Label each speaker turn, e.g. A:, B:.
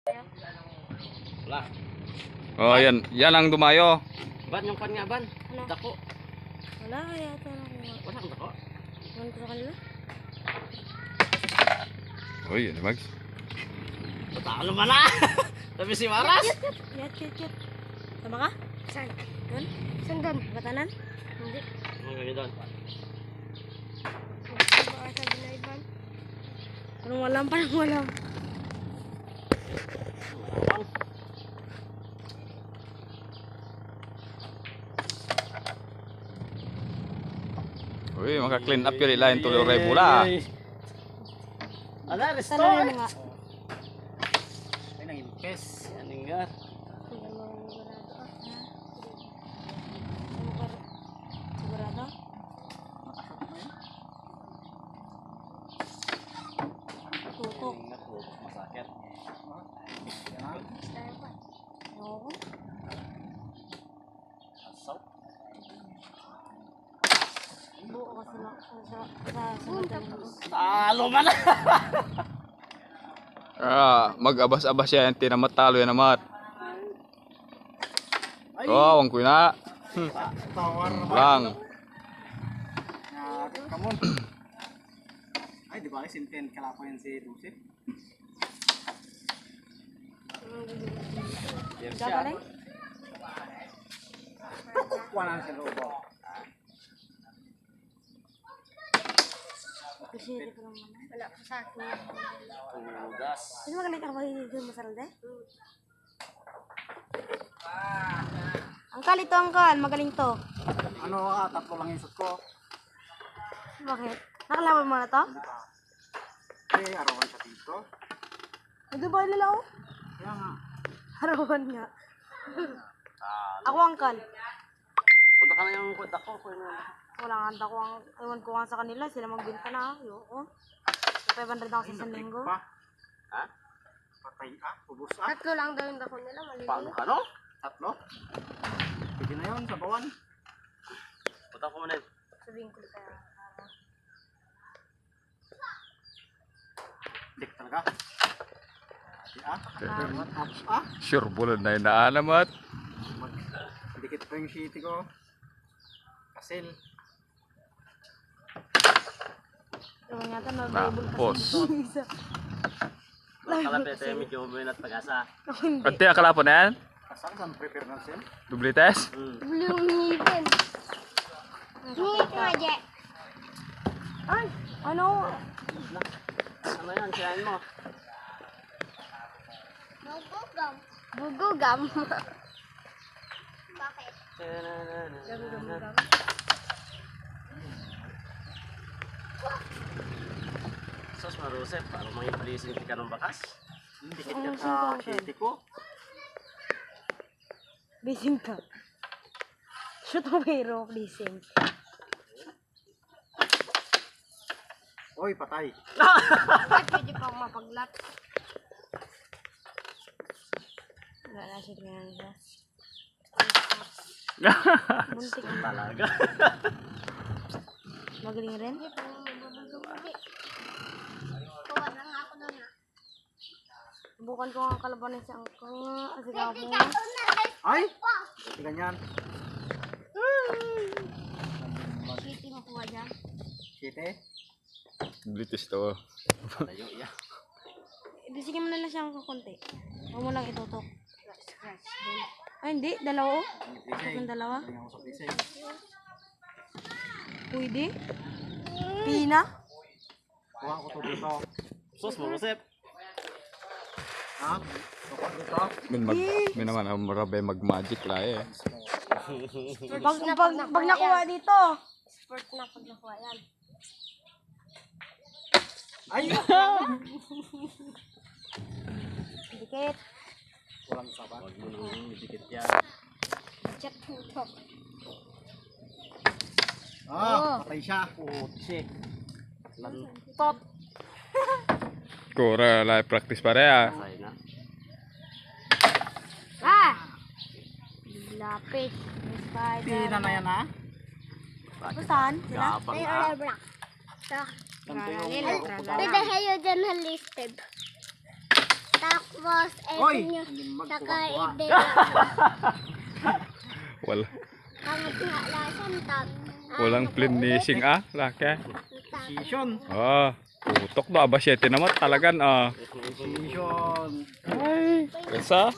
A: Wala.
B: Oh, yan ang dumayo.
A: Ban, yung pan nga ban.
C: Ano?
A: Dako.
C: Wala kaya ito na kuha.
A: Wala kang dako.
C: Iwan ko sa kanila.
B: Uy, ano Mags?
A: Patalo man na. Sabi si Maras.
C: Yat. Tama ka? Saan? Doon? Saan doon? Batanan? Hindi.
A: Ang gani doon.
C: Baka sa dinaiban. Parang walang.
B: Uy, maka-clean up yun ilahin tuloy ray bola.
A: Ala,
C: Sana
A: restore.
C: yung mga...
A: Ay, nangilpes. Yan nga.
C: Sigurado? Tutok.
A: Masakit.
C: Oo.
A: Asaw.
C: Buo kasi sa
A: Talo man na.
B: Mag-abas-abas yan, tinamatalo yan naman. Oh, wang ko na. Lang.
A: Kamon. Ay, di ba sinten kalapo yan si Dusip?
C: Gagaling?
A: Wala sa loob.
C: Kasi hindi ko naman. Wala ko sa akin.
A: Tugas.
C: Hindi magaling ka ba yung masarap de? Angkal ito, angkal. Magaling to.
A: Ano tatlo lang yung shoot ko.
C: Bakit? Nakalaban mo na to?
A: Eh, arawan siya dito.
C: Hindi ba nila oh?
A: Kaya nga.
C: Harawan nga.
A: Talo.
C: Ako angkal.
A: Punta ka na yung kwenta ko.
C: Wala nga handa ko ang ewan ko nga sa kanila. Sila magbenta na. Yoko. 500 ako sa isang linggo.
A: Pa? Ha? Patay ubos
C: Tatlo lang daw yung dako nila. Maliliit.
A: Paano ka no? Tatlo? Pwede na yun, sa bawan. Punta ko muna yun.
C: Sabihin ko kaya.
A: Dik talaga.
B: Sure bulod na inaan naman.
A: Dikit pa yung shitty ko. Kasil.
C: Ewan yata na
B: Tapos.
A: Kalapit tayo medyo umin at pag-asa.
C: Ako hindi.
B: Ate, akala po na yan?
A: Kasang saan prepare na sin?
B: Double test?
C: Yung ngipin. Ngipin nga, Je. Ay, ano?
A: Ano yan? Siyain mo.
C: Gugugam. Gugugam. Bakit? Gugugam.
A: Sos marusep, para mga ipalisin ka ng bakas. Dikit ka
C: Ang
A: sa
C: singkong
A: shitty ko.
C: Bising ka. Shoot mo pero, bising.
A: Oy, patay.
C: Ay, pwede pang mapaglat. Wala na siya tingnan siya. Buntik na.
A: Talaga.
C: Magaling rin? Bukan ko ang kalabanan sa angkong. Asigaw mo.
A: Ay! Ganyan.
C: Shitty mo kuha dyan.
A: Shitty?
B: Double test to.
A: Tayo, iya.
C: Ibisigin mo na lang siya ng konti. Huwag mo lang itutok. Ay, hindi. Dalawa oh. Itong dalawa.
A: Tingnan mo sa pisa.
C: Pwede. Pina.
A: Kuha ko to dito. Sos marusep. Ha? Kuha dito.
B: Min naman ang marabay mag-magic la eh.
C: Pag nakuha dito. Sport na pag nakuha yan.
A: Ay!
C: Dikit.
A: Walang sabat. Huwag mo nang dikit yan.
C: Chat tutok.
A: Patay siya. Putsi.
C: Tot.
B: Kura la practice pare ah.
A: Patay na.
C: Ah! Lapit. Spider.
A: Pina na yan ha?
C: Saan sila?
A: Gabang ha?
C: Sa
A: Ganito yung
C: Pwede kayo dyan listed.
D: Tapos,
A: Hoy!
D: ito nyo.
A: Hindi
D: Saka
A: magkuha-kuha.
D: ide.
B: Wala.
D: Kamot nga lasan.
B: Walang finishing laki.
A: Precision.
B: Tutok do aba 7 naman talagan
A: Precision.
B: Ay, kesa